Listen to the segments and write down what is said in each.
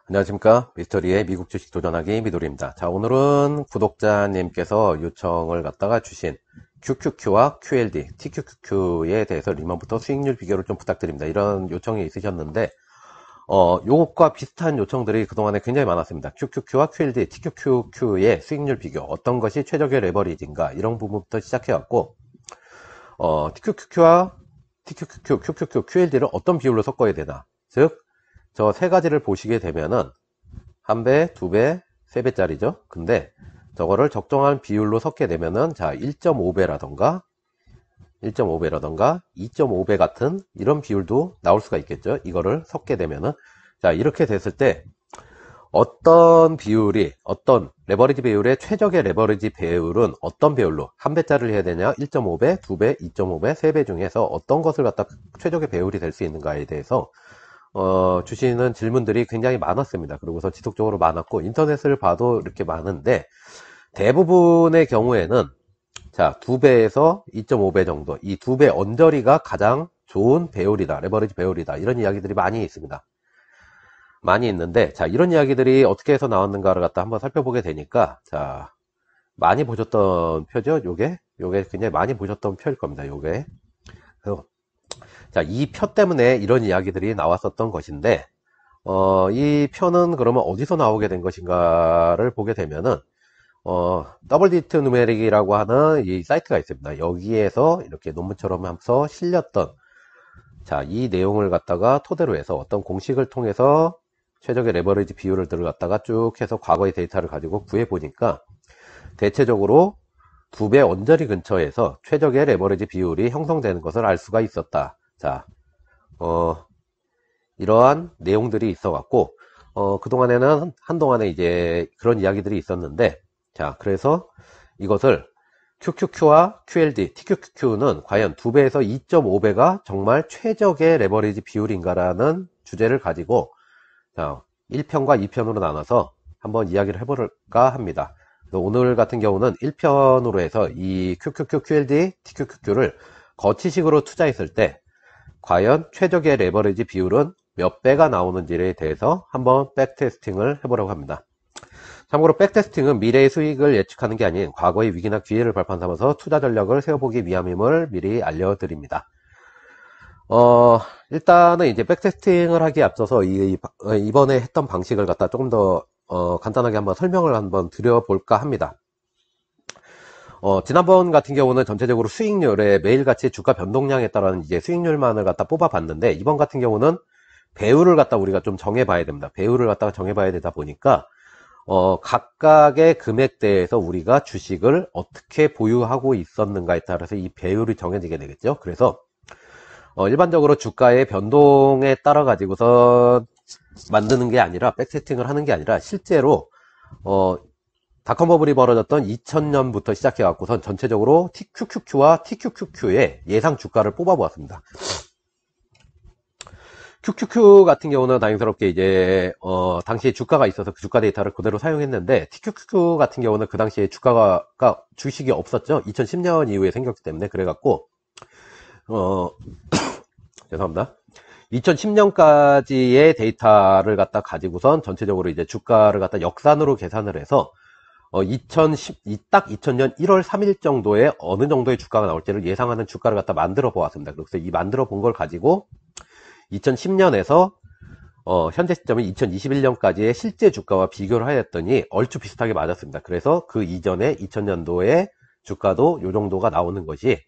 안녕하십니까. 미스터리의 미국 주식 도전하기 미도리입니다. 자, 오늘은 구독자님께서 요청을 갖다가 주신 QQQ와 QLD, TQQQ에 대해서 리먼부터 수익률 비교를 좀 부탁드립니다. 이런 요청이 있으셨는데, 요것과 비슷한 요청들이 그동안에 굉장히 많았습니다. QQQ와 QLD, TQQQ의 수익률 비교, 어떤 것이 최적의 레버리지인가, 이런 부분부터 시작해왔고, TQQQ와 TQQQ, QQQ, QLD를 어떤 비율로 섞어야 되나. 즉, 저 세 가지를 보시게 되면은, 1배, 2배, 3배짜리죠. 근데 저거를 적정한 비율로 섞게 되면은, 자, 1.5배라던가, 2.5배 같은 이런 비율도 나올 수가 있겠죠. 이거를 섞게 되면은. 자, 이렇게 됐을 때, 어떤 레버리지 배율의 최적의 레버리지 배율은 어떤 배율로 1배짜리를 해야 되냐, 1.5배, 2배, 2.5배, 3배 중에서 어떤 것을 갖다 최적의 배율이 될 수 있는가에 대해서 주시는 질문들이 굉장히 많았습니다. 그리고서 지속적으로 많았고, 인터넷을 봐도 이렇게 많은데, 대부분의 경우에는, 자, 2배에서 2.5배 정도, 이 2배 언저리가 가장 좋은 배율이다, 레버리지 배율이다, 이런 이야기들이 많이 있습니다. 많이 있는데, 자, 이런 이야기들이 어떻게 해서 나왔는가를 갖다 한번 살펴보게 되니까, 자, 많이 보셨던 표죠? 요게 굉장히 많이 보셨던 표일 겁니다. 요게. 그래서 자, 이 표 때문에 이런 이야기들이 나왔었던 것인데, 이 표는 그러면 어디서 나오게 된 것인가를 보게 되면은, 더블 디트 누메릭이라고 하는 이 사이트가 있습니다. 여기에서 이렇게 논문처럼 하면서 실렸던, 자, 이 내용을 갖다가 토대로 해서 어떤 공식을 통해서 최적의 레버리지 비율을 들어갔다가 쭉 해서 과거의 데이터를 가지고 구해보니까, 대체적으로 2배 언저리 근처에서 최적의 레버리지 비율이 형성되는 것을 알 수가 있었다. 자, 이러한 내용들이 있어 갖고, 그동안에는 한동안에 이제 그런 이야기들이 있었는데, 자, 그래서 이것을 QQQ와 QLD, TQQQ는 과연 2배에서 2.5배가 정말 최적의 레버리지 비율인가라는 주제를 가지고, 자, 1편과 2편으로 나눠서 한번 이야기를 해볼까 합니다. 오늘 같은 경우는 1편으로 해서 이 QQQ, QLD, TQQQ를 거치식으로 투자했을 때, 과연 최적의 레버리지 비율은 몇 배가 나오는지에 대해서 한번 백테스팅을 해보려고 합니다. 참고로 백테스팅은 미래의 수익을 예측하는 게 아닌 과거의 위기나 기회를 발판 삼아서 투자 전략을 세워보기 위함임을 미리 알려드립니다. 일단은 이제 백테스팅을 하기에 앞서서 이번에 했던 방식을 갖다 조금 더 간단하게 한번 설명을 한번 드려볼까 합니다. 지난번 같은 경우는 전체적으로 수익률에 매일같이 주가 변동량에 따른 이제 수익률만을 갖다 뽑아봤는데, 이번 같은 경우는 배율을 갖다 우리가 좀 정해봐야 됩니다. 배율을 갖다가 정해봐야 되다 보니까, 각각의 금액대에서 우리가 주식을 어떻게 보유하고 있었는가에 따라서 이 배율이 정해지게 되겠죠. 그래서, 일반적으로 주가의 변동에 따라 가지고서 만드는 게 아니라, 백세팅을 하는 게 아니라, 실제로, 닷컴 버블이 벌어졌던 2000년부터 시작해갖고선 전체적으로 TQQQ와 TQQQ의 예상 주가를 뽑아보았습니다. QQQ 같은 경우는 다행스럽게 이제, 당시에 주가가 있어서 그 주가 데이터를 그대로 사용했는데, TQQQ 같은 경우는 그 당시에 주식이 없었죠. 2010년 이후에 생겼기 때문에. 그래갖고, 죄송합니다. 2010년까지의 데이터를 갖다 가지고선 전체적으로 이제 주가를 갖다 역산으로 계산을 해서, 딱 2000년 1월 3일 정도에 어느 정도의 주가가 나올지를 예상하는 주가를 갖다 만들어 보았습니다. 그래서 이 만들어 본 걸 가지고 2010년에서 현재 시점인 2021년까지의 실제 주가와 비교를 하였더니 얼추 비슷하게 맞았습니다. 그래서 그 이전에 2000년도에 주가도 이 정도가 나오는 것이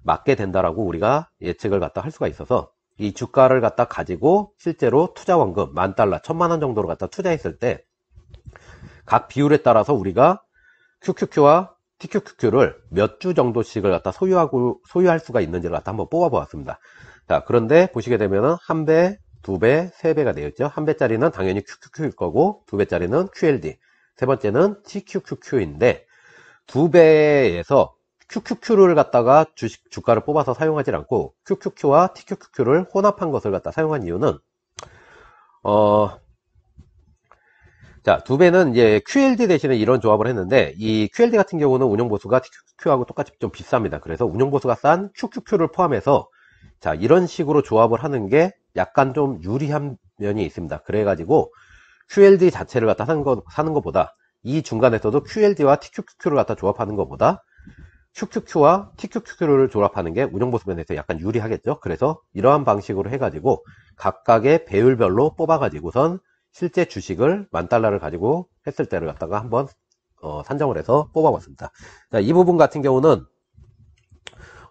맞게 된다라고 우리가 예측을 갖다 할 수가 있어서, 이 주가를 갖다 가지고 실제로 투자 원금 $10,000, 1000만원 정도로 갖다 투자했을 때 각 비율에 따라서 우리가 QQQ와 TQQQ를 몇 주 정도씩을 갖다 소유할 수가 있는지를 갖다 한번 뽑아 보았습니다. 자, 그런데 보시게 되면은 1배, 2배, 3배가 되었죠. 1배짜리는 당연히 QQQ일 거고, 2배짜리는 QLD, 세 번째는 TQQQ인데, 2배에서 QQQ를 갖다가 주가를 뽑아서 사용하지 않고 QQQ와 TQQQ를 혼합한 것을 갖다 사용한 이유는, 자, 2배는 이제 QLD 대신에 이런 조합을 했는데, 이 QLD 같은 경우는 운용보수가 TQQQ하고 똑같이 좀 비쌉니다. 그래서 운용보수가 싼 QQQ를 포함해서, 자, 이런 식으로 조합을 하는 게 약간 좀 유리한 면이 있습니다. 그래가지고 QLD 자체를 갖다 사는 것보다 이 중간에서도 QLD와 TQQQ를 갖다 조합하는 것보다 QQQ와 TQQQ를 조합하는 게 운용보수면에서 약간 유리하겠죠. 그래서 이러한 방식으로 해가지고 각각의 배율별로 뽑아가지고선 실제 주식을 $10,000를 가지고 했을 때를 갖다가 한번 산정을 해서 뽑아봤습니다. 자, 이 부분 같은 경우는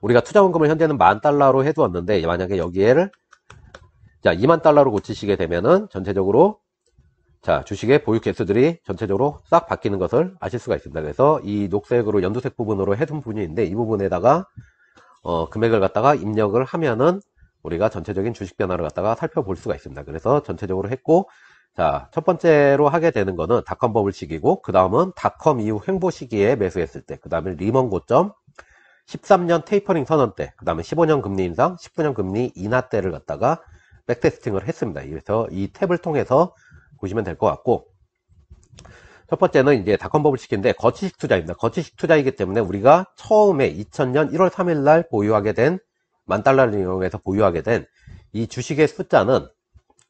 우리가 투자원금을 현재는 $10,000로 해두었는데, 만약에 여기에를 자 $20,000로 고치시게 되면은 전체적으로 자 주식의 보유 개수들이 전체적으로 싹 바뀌는 것을 아실 수가 있습니다. 그래서 이 녹색으로 연두색 부분으로 해둔 부분이 있는데, 이 부분에다가 금액을 갖다가 입력을 하면은 우리가 전체적인 주식 변화를 갖다가 살펴볼 수가 있습니다. 그래서 전체적으로 했고, 자, 첫 번째로 하게 되는 거는 닷컴 버블 시기고, 그 다음은 닷컴 이후 횡보 시기에 매수했을 때, 그 다음에 리먼 고점, 13년 테이퍼링 선언 때, 그 다음에 15년 금리 인상, 19년 금리 인하 때를 갖다가 백테스팅을 했습니다. 그래서 이 탭을 통해서 보시면 될 것 같고, 첫 번째는 이제 닷컴 버블 시기인데 거치식 투자입니다. 거치식 투자이기 때문에 우리가 처음에 2000년 1월 3일 날 보유하게 된 $10,000를 이용해서 보유하게 된 이 주식의 숫자는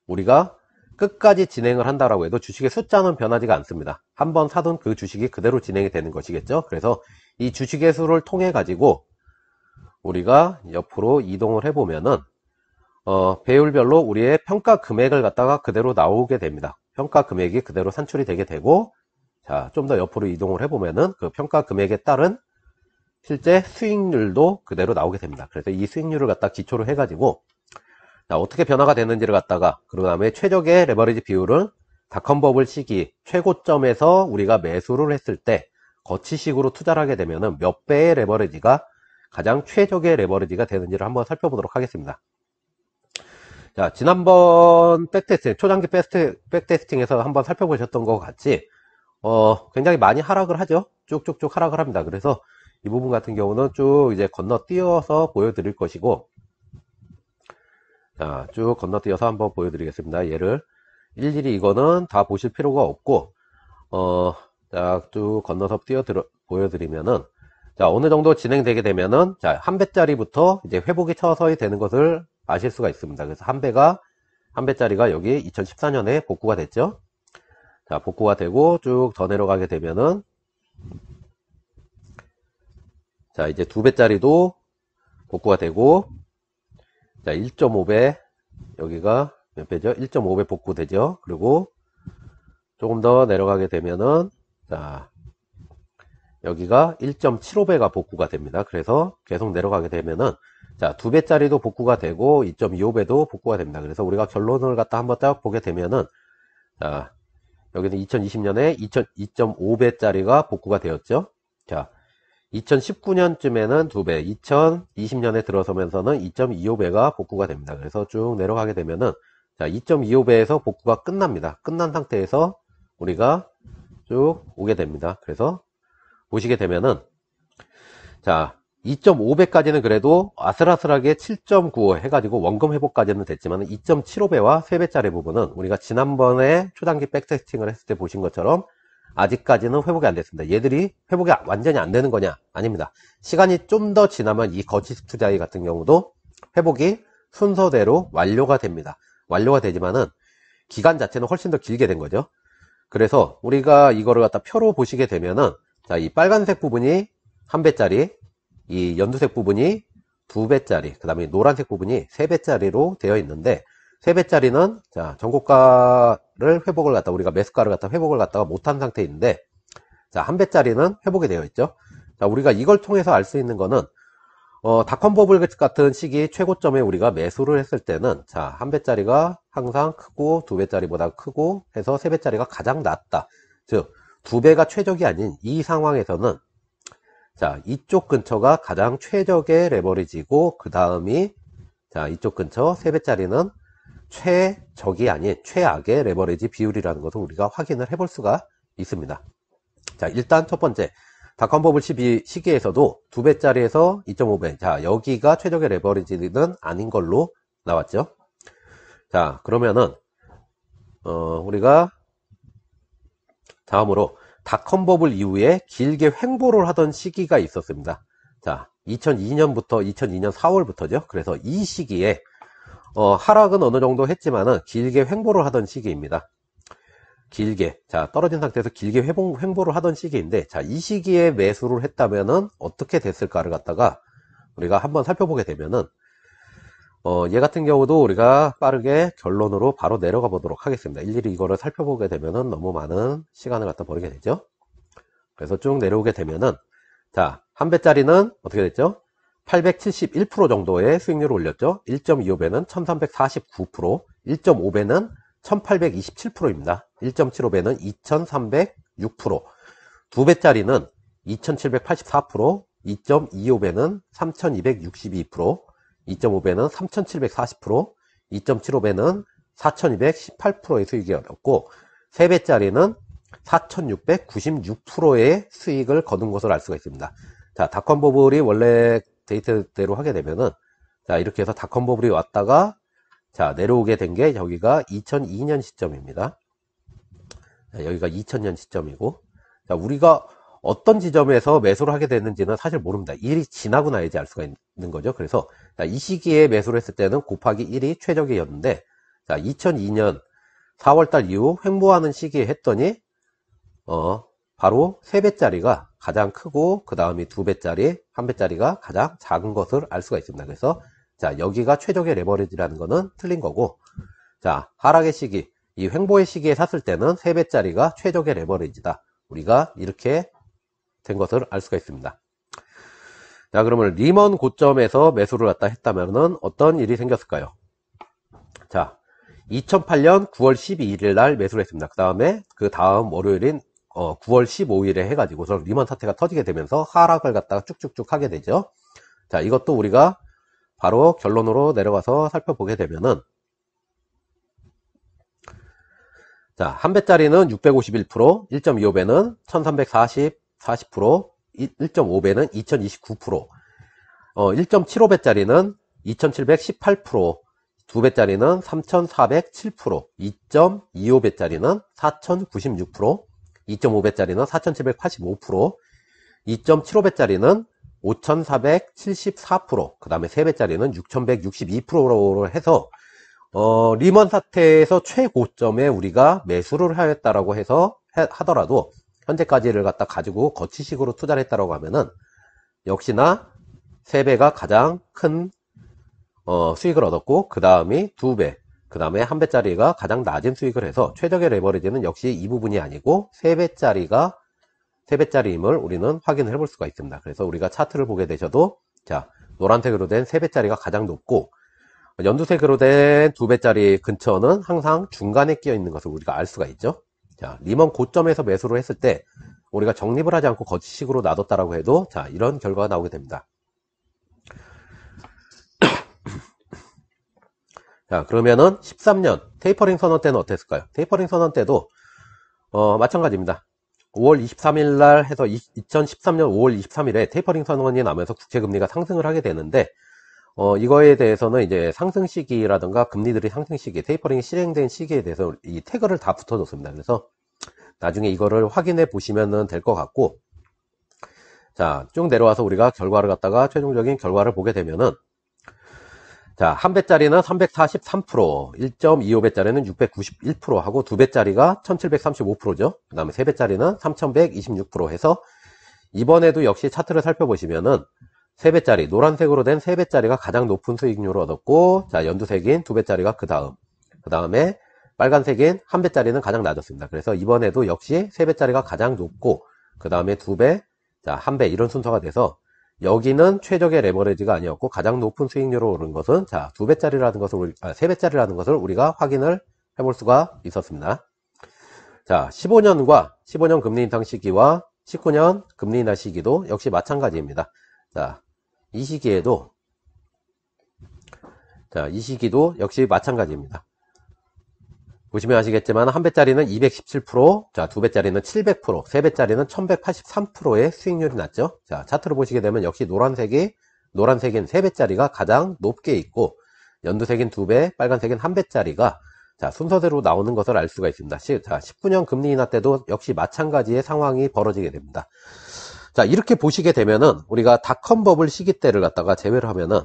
우리가 끝까지 진행을 한다라고 해도 주식의 숫자는 변하지가 않습니다. 한번 사둔 그 주식이 그대로 진행이 되는 것이겠죠. 그래서 이 주식의 수를 통해 가지고 우리가 옆으로 이동을 해보면은 배율별로 우리의 평가 금액을 갖다가 그대로 나오게 됩니다. 평가 금액이 그대로 산출이 되게 되고, 자, 좀 더 옆으로 이동을 해보면은 그 평가 금액에 따른 실제 수익률도 그대로 나오게 됩니다. 그래서 이 수익률을 갖다 기초로 해가지고, 자, 어떻게 변화가 되는지를 갖다가, 그 다음에 최적의 레버리지 비율은 닷컴 버블 시기 최고점에서 우리가 매수를 했을 때 거치식으로 투자를 하게 되면은 몇 배의 레버리지가 가장 최적의 레버리지가 되는지를 한번 살펴보도록 하겠습니다. 자, 지난번 백테스팅, 초장기 백테스팅에서 한번 살펴보셨던 것 같이, 굉장히 많이 하락을 하죠. 쭉쭉쭉 하락을 합니다. 그래서 이 부분 같은 경우는 쭉 이제 건너뛰어서 보여드릴 것이고, 자, 쭉 건너뛰어서 한번 보여드리겠습니다. 얘를 일일이 이거는 다 보실 필요가 없고, 자, 쭉 건너서 보여드리면은, 자, 어느 정도 진행되게 되면은, 자, 한 배짜리부터 이제 회복이 서서히 되는 것을 아실 수가 있습니다. 그래서 한 배짜리가 여기 2014년에 복구가 됐죠. 자, 복구가 되고 쭉 더 내려가게 되면은, 자, 이제 두 배짜리도 복구가 되고, 자, 1.5배, 여기가 몇 배죠? 1.5배 복구되죠. 그리고 조금 더 내려가게 되면은, 자, 여기가 1.75배가 복구가 됩니다. 그래서 계속 내려가게 되면은, 자, 두 배짜리도 복구가 되고 2.25배도 복구가 됩니다. 그래서 우리가 결론을 갖다 한번 딱 보게 되면은, 자, 여기는 2020년에 2.5배짜리가 복구가 되었죠. 자, 2019년쯤에는 2배, 2020년에 들어서면서는 2.25배가 복구가 됩니다. 그래서 쭉 내려가게 되면은, 자, 2.25배에서 복구가 끝납니다. 끝난 상태에서 우리가 쭉 오게 됩니다. 그래서 보시게 되면은, 자, 2.5배까지는 그래도 아슬아슬하게 7.95 해가지고 원금 회복까지는 됐지만 2.75배와 3배짜리 부분은 우리가 지난번에 초단기 백테스팅을 했을 때 보신 것처럼 아직까지는 회복이 안 됐습니다. 얘들이 회복이 완전히 안 되는 거냐? 아닙니다. 시간이 좀 더 지나면 이 거치식 투자이 같은 경우도 회복이 순서대로 완료가 됩니다. 완료가 되지만은 기간 자체는 훨씬 더 길게 된 거죠. 그래서 우리가 이거를 갖다 표로 보시게 되면은, 자, 이 빨간색 부분이 한 배짜리, 이 연두색 부분이 2배짜리, 그 다음에 노란색 부분이 3배짜리로 되어 있는데, 3배짜리는 자, 전고가를 회복을 갖다 우리가 매수가를 갖다 회복을 갖다가 못한 상태인데, 자, 한 배짜리는 회복이 되어 있죠. 자, 우리가 이걸 통해서 알 수 있는 거는 닷컴 버블 같은 시기 최고점에 우리가 매수를 했을 때는, 자, 한 배짜리가 항상 크고 2배짜리보다 크고 해서 3배짜리가 가장 낮다. 즉 2배가 최적이 아닌 이 상황에서는, 자, 이쪽 근처가 가장 최적의 레버리지고, 그 다음이, 자, 이쪽 근처 3배짜리는 최적이 아닌 최악의 레버리지 비율이라는 것을 우리가 확인을 해볼 수가 있습니다. 자, 일단 첫 번째, 닷컴 버블 시기에서도 2배짜리에서 2.5배. 자, 여기가 최적의 레버리지는 아닌 걸로 나왔죠. 자, 그러면은, 우리가 다음으로 닷컴 버블 이후에 길게 횡보를 하던 시기가 있었습니다. 자, 2002년부터 2002년 4월부터죠. 그래서 이 시기에 하락은 어느 정도 했지만은 길게 횡보를 하던 시기입니다. 길게, 자, 떨어진 상태에서 길게 횡보를 하던 시기인데, 자, 이 시기에 매수를 했다면은 어떻게 됐을까를 갖다가 우리가 한번 살펴보게 되면은, 얘 같은 경우도 우리가 빠르게 결론으로 바로 내려가 보도록 하겠습니다. 일일이 이거를 살펴보게 되면은 너무 많은 시간을 갖다 버리게 되죠. 그래서 쭉 내려오게 되면은, 자, 한 배짜리는 어떻게 됐죠? 871% 정도의 수익률을 올렸죠. 1.25배는 1349%, 1.5배는 1827%입니다. 1.75배는 2306%, 두 배짜리는 2784%, 2.25배는 3262%, 2.5배는 3740%, 2.75배는 4218%의 수익이 얻었고, 3배짜리는 4696%의 수익을 거둔 것을 알 수가 있습니다. 자, 닷컴버블이 원래 데이터대로 하게 되면은, 자, 이렇게 해서 닷컴버블이 왔다가, 자, 내려오게 된 게 여기가 2002년 시점입니다. 자, 여기가 2000년 시점이고, 자, 우리가 어떤 지점에서 매수를 하게 됐는지는 사실 모릅니다. 일이 지나고 나야지 알 수가 있는 거죠. 그래서, 자, 이 시기에 매수를 했을 때는 곱하기 1이 최적이었는데, 자, 2002년 4월달 이후 횡보하는 시기에 했더니, 바로 3배짜리가 가장 크고, 그 다음이 2배짜리, 1배짜리가 가장 작은 것을 알 수가 있습니다. 그래서, 자, 여기가 최적의 레버리지라는 거는 틀린 거고, 자, 하락의 시기, 이 횡보의 시기에 샀을 때는 3배짜리가 최적의 레버리지다. 우리가 이렇게 된 것을 알 수가 있습니다. 자, 그러면 리먼 고점에서 매수를 갖다 했다면은 어떤 일이 생겼을까요? 자, 2008년 9월 12일 날 매수를 했습니다. 그 다음 월요일인 9월 15일에 해가지고서 리먼 사태가 터지게 되면서 하락을 갖다가 쭉쭉쭉 하게 되죠. 자, 이것도 우리가 바로 결론으로 내려가서 살펴보게 되면은, 자, 한 배짜리는 651%, 1.25배는 1340%, 1.5배는 2029%, 1.75배짜리는 2718%, 두 배짜리는 3407%, 2.25배짜리는 4096%, 2.5배짜리는 4785%, 2.75배짜리는 5474%, 그 다음에 3배짜리는 6162%로 해서, 리먼 사태에서 최고점에 우리가 매수를 하였다라고 해서 하더라도, 현재까지를 갖다 가지고 거치식으로 투자를 했다라고 하면은, 역시나 3배가 가장 큰, 수익을 얻었고, 그 다음이 2배, 그 다음에 1배짜리가 가장 낮은 수익을 해서 최적의 레버리지는 역시 이 부분이 아니고 3배짜리임을 우리는 확인을 해볼 수가 있습니다. 그래서 우리가 차트를 보게 되셔도, 자, 노란색으로 된 3배짜리가 가장 높고, 연두색으로 된 2배짜리 근처는 항상 중간에 끼어 있는 것을 우리가 알 수가 있죠. 자, 리먼 고점에서 매수를 했을 때 우리가 적립을 하지 않고 거치식으로 놔뒀다라고 해도, 자, 이런 결과가 나오게 됩니다. 자, 그러면은 13년 테이퍼링 선언 때는 어땠을까요? 테이퍼링 선언 때도 마찬가지입니다. 5월 23일 날 해서 2013년 5월 23일에 테이퍼링 선언이 나면서 국채금리가 상승을 하게 되는데, 이거에 대해서는 이제 상승 시기라든가 금리들이 상승 시기, 테이퍼링이 실행된 시기에 대해서 이 태그를 다 붙어줬습니다. 그래서 나중에 이거를 확인해 보시면 될 것 같고, 자, 쭉 내려와서 우리가 결과를 갖다가 최종적인 결과를 보게 되면은, 자, 한 배짜리는 343%, 1.25배짜리는 691% 하고 2배짜리가 1735%죠. 그 다음에 3배짜리는 3126% 해서 이번에도 역시 차트를 살펴보시면은 3배짜리, 노란색으로 된 3배짜리가 가장 높은 수익률을 얻었고, 자, 연두색인 2배짜리가 그 다음에 빨간색인 1배짜리는 가장 낮았습니다. 그래서 이번에도 역시 3배짜리가 가장 높고, 그 다음에 2배, 자, 1배 이런 순서가 돼서 여기는 최적의 레버리지가 아니었고 가장 높은 수익률을 오른 것은, 자, 2배짜리라는 것을 3배짜리라는 것을 우리가 확인을 해볼 수가 있었습니다. 자, 15년 금리 인상 시기와 19년 금리 인하 시기도 역시 마찬가지입니다. 자, 이 시기도 역시 마찬가지입니다. 보시면 아시겠지만 한 배짜리는 217%, 자, 2배짜리는 700%, 3배짜리는 1183%의 수익률이 났죠. 자, 차트를 보시게 되면 역시 노란색인 3배짜리가 가장 높게 있고, 연두색인 2배, 빨간색인 1배짜리가, 자, 순서대로 나오는 것을 알 수가 있습니다. 자, 19년 금리 인하 때도 역시 마찬가지의 상황이 벌어지게 됩니다. 자, 이렇게 보시게 되면은 우리가 닷컴버블 시기 때를 갖다가 제외를 하면은,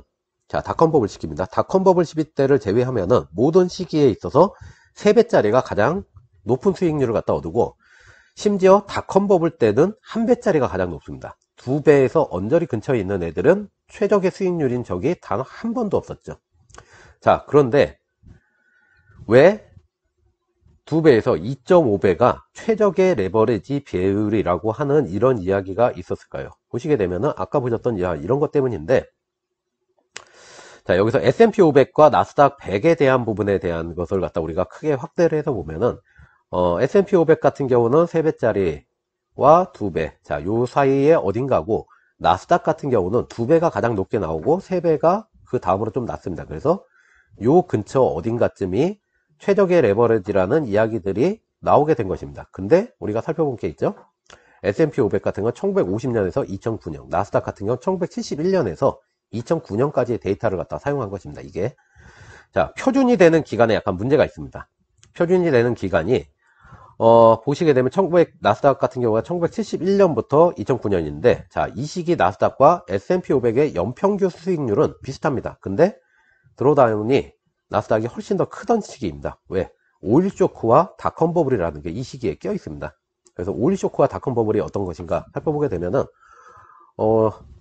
자, 닷컴버블 시기입니다. 닷컴버블 시기 때를 제외하면은 모든 시기에 있어서 3배짜리가 가장 높은 수익률을 갖다 얻고, 심지어 다 컨버블 때는 한 배짜리가 가장 높습니다. 2배에서 언저리 근처에 있는 애들은 최적의 수익률인 적이 단 한 번도 없었죠. 자, 그런데 왜 2배에서 2.5배가 최적의 레버리지 비율이라고 하는 이런 이야기가 있었을까요? 보시게 되면은 아까 보셨던 이런 것 때문인데, 자, 여기서 S&P 500과 나스닥 100에 대한 부분에 대한 것을 갖다 우리가 크게 확대를 해서 보면은, S&P 500 같은 경우는 3배짜리와 2배. 자, 요 사이에 어딘가고, 나스닥 같은 경우는 2배가 가장 높게 나오고, 3배가 그 다음으로 좀 낮습니다. 그래서 요 근처 어딘가쯤이 최적의 레버리지라는 이야기들이 나오게 된 것입니다. 근데 우리가 살펴본 게 있죠. S&P 500 같은 건 1950년에서 2009년, 나스닥 같은 건 1971년에서 2009년까지의 데이터를 갖다 사용한 것입니다. 이게 자, 표준이 되는 기간에 약간 문제가 있습니다. 표준이 되는 기간이 보시게 되면 나스닥 같은 경우가 1971년부터 2009년인데, 자, 이 시기 나스닥과 S&P 500의 연평균 수익률은 비슷합니다. 근데 드로다운이 나스닥이 훨씬 더 크던 시기입니다. 왜? 오일 쇼크와 닷컴 버블이라는 게 이 시기에 껴 있습니다. 그래서 오일 쇼크와 닷컴 버블이 어떤 것인가 살펴보게 되면은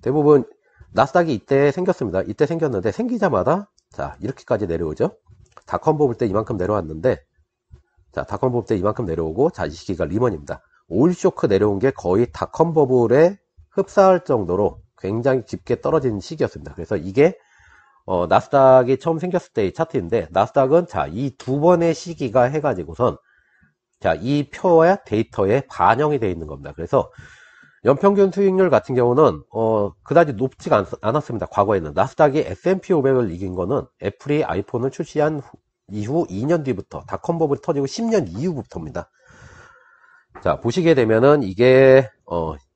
대부분 나스닥이 이때 생겼습니다. 이때 생겼는데 생기자마자 자, 이렇게까지 내려오죠. 닷컴 버블 때 이만큼 내려왔는데, 자, 닷컴 버블 때 이만큼 내려오고, 자, 이 시기가 리먼입니다. 오일 쇼크 내려온 게 거의 닷컴 버블에 흡사할 정도로 굉장히 깊게 떨어진 시기였습니다. 그래서 이게 나스닥이 처음 생겼을 때의 차트인데, 나스닥은 자, 이 두 번의 시기가 해가지고선 자, 이 표와 데이터에 반영이 되어 있는 겁니다. 그래서 연평균 수익률 같은 경우는 그다지 높지가 않았습니다. 과거에는 나스닥이 S&P 500을 이긴 거는 애플이 아이폰을 출시한 이후 2년 뒤부터, 닷컴 버블이 터지고 10년 이후부터입니다. 자, 보시게 되면은 이게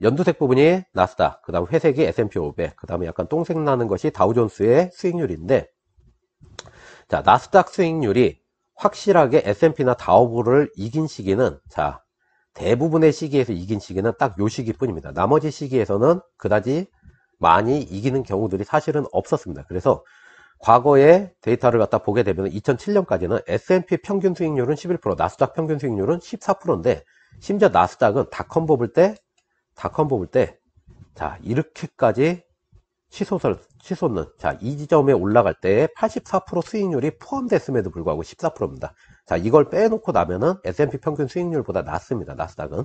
연두색 부분이 나스닥, 그 다음 회색이 S&P 500, 그 다음에 약간 똥색 나는 것이 다우존스의 수익률인데, 자, 나스닥 수익률이 확실하게 S&P나 다우를 이긴 시기는, 자, 대부분의 시기에서 이긴 시기는 딱 요 시기 뿐입니다. 나머지 시기에서는 그다지 많이 이기는 경우들이 사실은 없었습니다. 그래서 과거의 데이터를 갖다 보게 되면 2007년까지는 S&P 평균 수익률은 11%, 나스닥 평균 수익률은 14%인데, 심지어 나스닥은 닷컴 버블 때, 자, 이렇게까지 치솟는, 자, 이 지점에 올라갈 때 84% 수익률이 포함됐음에도 불구하고 14%입니다. 자, 이걸 빼놓고 나면은 S&P 평균 수익률보다 낮습니다. 나스닥은.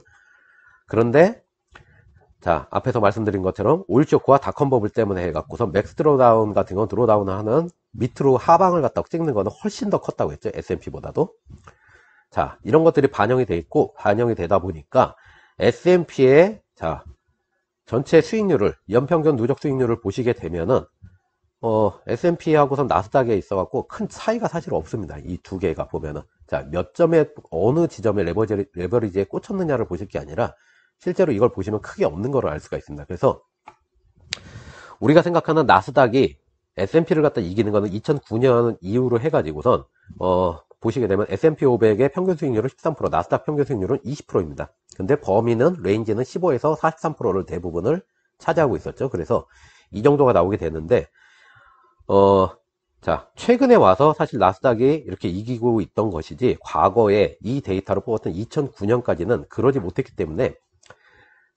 그런데 자, 앞에서 말씀드린 것처럼 오일 쇼크와 닷컴 버블 때문에 해갖고서 맥스 드로다운 같은 건 드로다운을 하는 밑으로 하방을 갖다 찍는 거는 훨씬 더 컸다고 했죠. S&P보다도. 자, 이런 것들이 반영이 돼 있고, 반영이 되다 보니까 S&P의 자, 전체 수익률을, 연평균 누적 수익률을 보시게 되면은 S&P하고선 나스닥에 있어갖고 큰 차이가 사실 없습니다. 이 두 개가 보면은. 자, 몇 점에, 어느 지점에 레버리지에 꽂혔느냐를 보실 게 아니라, 실제로 이걸 보시면 크게 없는 거를 알 수가 있습니다. 그래서, 우리가 생각하는 나스닥이 S&P를 갖다 이기는 거는 2009년 이후로 해가지고선, 보시게 되면 S&P 500의 평균 수익률은 13%, 나스닥 평균 수익률은 20%입니다. 근데 범위는, 레인지는 15에서 43%를 대부분을 차지하고 있었죠. 그래서 이 정도가 나오게 되는데, 자, 최근에 와서 사실 나스닥이 이렇게 이기고 있던 것이지, 과거에 이 데이터를 뽑았던 2009년까지는 그러지 못했기 때문에,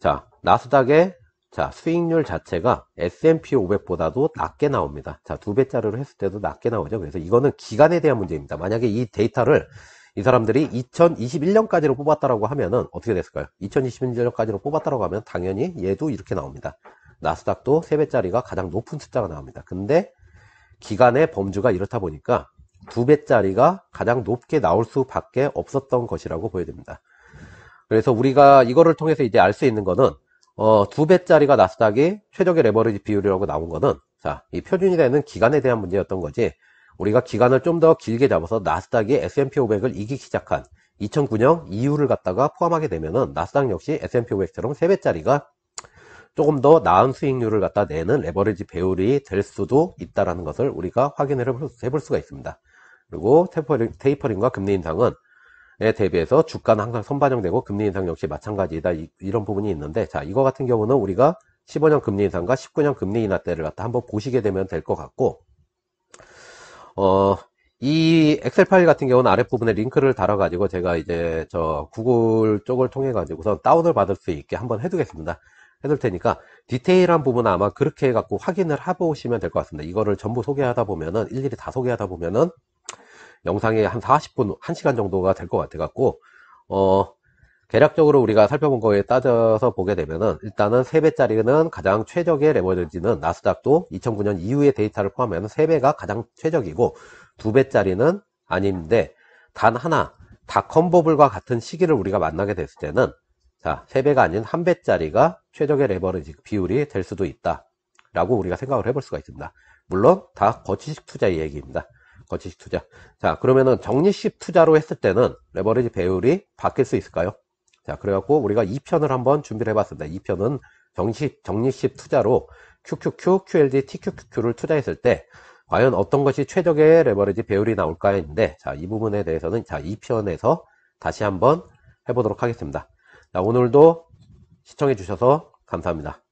자, 나스닥의 자, 수익률 자체가 S&P 500보다도 낮게 나옵니다. 자, 2배짜리로 했을 때도 낮게 나오죠. 그래서 이거는 기간에 대한 문제입니다. 만약에 이 데이터를 이 사람들이 2021년까지로 뽑았다라고 하면은 어떻게 됐을까요? 2021년까지로 뽑았다라고 하면 당연히 얘도 이렇게 나옵니다. 나스닥도 3배짜리가 가장 높은 숫자가 나옵니다. 근데 기간의 범주가 이렇다 보니까 2배짜리가 가장 높게 나올 수밖에 없었던 것이라고 보여집니다. 그래서 우리가 이거를 통해서 이제 알 수 있는 거는 2배짜리가 나스닥이 최적의 레버리지 비율이라고 나온 거는, 자, 이 표준이 되는 기간에 대한 문제였던 거지, 우리가 기간을 좀 더 길게 잡아서 나스닥이 S&P 500을 이기기 시작한 2009년 이후를 갖다가 포함하게 되면은 나스닥 역시 S&P 500처럼 3배짜리가 조금 더 나은 수익률을 갖다 내는 레버리지 배율이 될 수도 있다라는 것을 우리가 확인을 해볼 수가 있습니다. 그리고 테이퍼링과 금리 인상은 에 대비해서 주가는 항상 선반영되고 금리 인상 역시 마찬가지이다, 이런 부분이 있는데, 자, 이거 같은 경우는 우리가 15년 금리 인상과 19년 금리 인하 때를 갖다 한번 보시게 되면 될 것 같고, 이 엑셀 파일 같은 경우는 아랫부분에 링크를 달아가지고 제가 이제 저 구글 쪽을 통해가지고서 다운을 받을 수 있게 한번 해두겠습니다. 해둘 테니까 디테일한 부분은 아마 그렇게 해갖고 확인을 해보시면 될 것 같습니다. 이거를 전부 소개하다 보면은 일일이 다 소개하다 보면은 영상이 한 40분, 1시간 정도가 될 것 같아갖고 대략적으로 우리가 살펴본 거에 따져서 보게 되면은 일단은 3배짜리는 가장 최적의 레버리지는 나스닥도 2009년 이후의 데이터를 포함하면 3배가 가장 최적이고 2배짜리는 아닌데 단 하나 닷컴버블과 같은 시기를 우리가 만나게 됐을 때는 자 3배가 아닌 1배짜리가 최적의 레버리지 비율이 될 수도 있다 라고 우리가 생각을 해볼 수가 있습니다. 물론 다 거치식 투자의 얘기입니다. 거치식 투자. 자 그러면은 적립식 투자로 했을 때는 레버리지 배율이 바뀔 수 있을까요? 자, 그래갖고 우리가 2편을 한번 준비를 해봤습니다. 2편은 적립식 투자로 QQQ, QLD, TQQQ를 투자했을 때 과연 어떤 것이 최적의 레버리지 배율이 나올까 했는데 자, 이 부분에 대해서는 자, 2편에서 다시 한번 해보도록 하겠습니다. 자, 오늘도 시청해 주셔서 감사합니다.